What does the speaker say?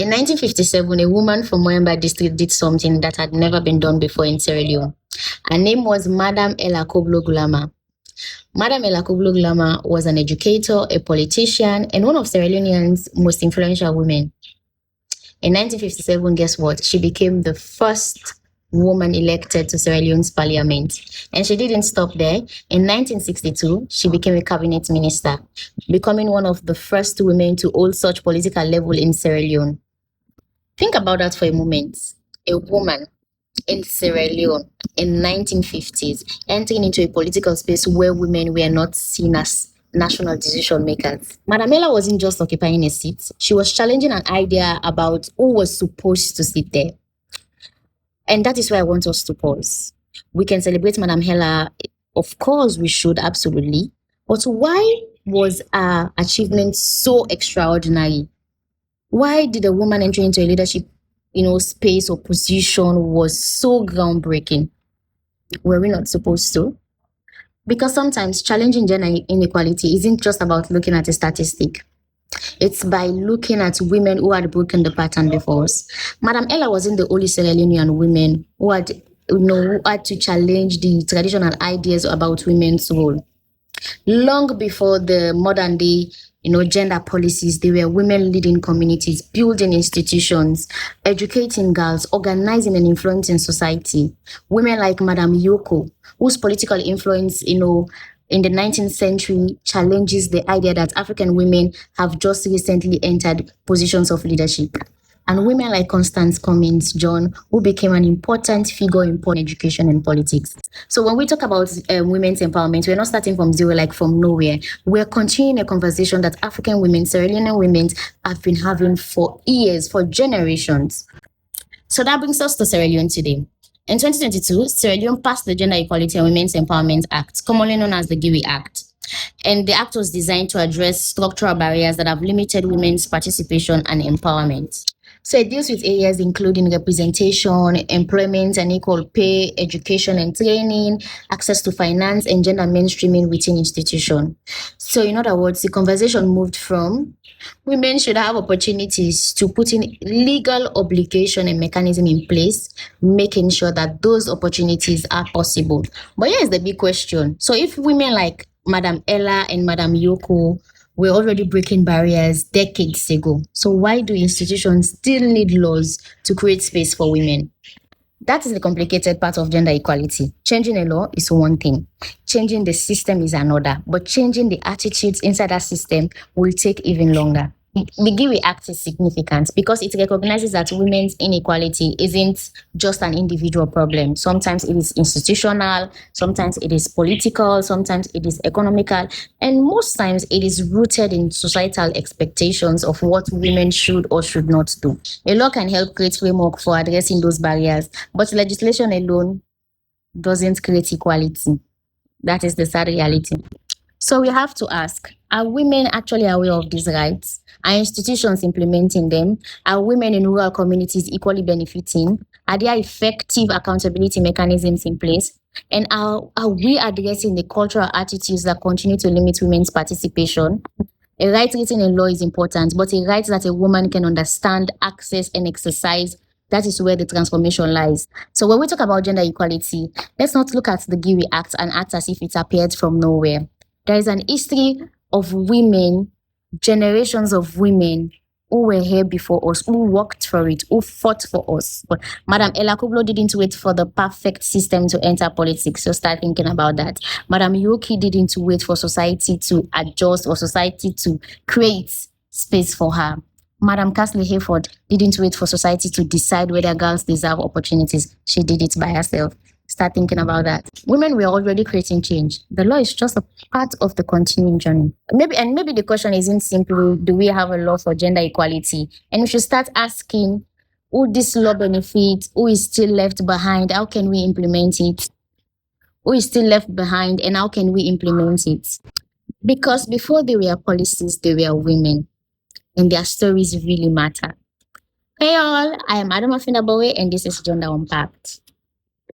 In 1957, a woman from Moyamba district did something that had never been done before in Sierra Leone. Her name was Madam Ella Koblo Gulama. Madam Ella Koblo Gulama was an educator, a politician, and one of Sierra Leone's most influential women. In 1957, guess what? She became the first woman elected to Sierra Leone's parliament. And she didn't stop there. In 1962, she became a cabinet minister, becoming one of the first women to hold such political level in Sierra Leone. Think about that for a moment. A woman in Sierra Leone in 1950s entering into a political space where women were not seen as national decision makers. Madam Ella wasn't just occupying a seat, she was challenging an idea about who was supposed to sit there. And that is why I want us to pause. We can celebrate Madam Ella, of course we should, absolutely. But why was her achievement so extraordinary? Why did a woman entering into a leadership, space or position was so groundbreaking? Were we not supposed to? Because sometimes challenging gender inequality isn't just about looking at a statistic. It's by looking at women who had broken the pattern before us. Madam Ella wasn't the only Sierra Leonean women who had to challenge the traditional ideas about women's role. Long before the modern day, gender policies, there were women leading communities, building institutions, educating girls, organizing and influencing society. Women like Madam Yoko, whose political influence, in the 19th century challenges the idea that African women have just recently entered positions of leadership. And women like Constance Cummins John, who became an important figure in education and politics. So when we talk about women's empowerment, we're not starting from zero, like from nowhere. We're continuing a conversation that African women, Sierra Leonean women, have been having for years, for generations. So that brings us to Sierra Leone today. In 2022, Sierra Leone passed the Gender Equality and Women's Empowerment Act, commonly known as the GEWE Act. And the act was designed to address structural barriers that have limited women's participation and empowerment. So it deals with areas including representation, employment and equal pay, education and training, access to finance, and gender mainstreaming within institutions. So in other words, the conversation moved from women should have opportunities to put in legal obligation and mechanism in place, making sure that those opportunities are possible. But here is the big question. So if women like Madam Ella and Madam Yoko were already breaking barriers decades ago, so why do institutions still need laws to create space for women? That is the complicated part of gender equality. Changing a law is one thing. Changing the system is another. But changing the attitudes inside that system will take even longer. The GEWE Act is significant because it recognizes that women's inequality isn't just an individual problem. Sometimes it is institutional, sometimes it is political, sometimes it is economical, and most times it is rooted in societal expectations of what women should or should not do. A law can help create framework for addressing those barriers, but legislation alone doesn't create equality. That is the sad reality. So we have to ask, are women actually aware of these rights? Are institutions implementing them? Are women in rural communities equally benefiting? Are there effective accountability mechanisms in place? And are we addressing the cultural attitudes that continue to limit women's participation? A right written in law is important, but a right that a woman can understand, access, and exercise, that is where the transformation lies. So when we talk about gender equality, let's not look at the GEWE Act and act as if it appeared from nowhere. There is an history of women, generations of women who were here before us, who worked for it, who fought for us. But Madam Ella Koblo didn't wait for the perfect system to enter politics, so start thinking about that. Madam Yoki didn't wait for society to adjust or society to create space for her. Madam Kasley Hayford didn't wait for society to decide whether girls deserve opportunities. She did it by herself. Start thinking about that. Women were already creating change. The law is just a part of the continuing journey. Maybe the question isn't simply, do we have a law for gender equality? And we should start asking, who this law benefits? Who is still left behind? How can we implement it? Who is still left behind and how can we implement it? Because before there were policies, there were women. And their stories really matter. Hey all, I am Adam Afindabowe and this is Gender Unpacked.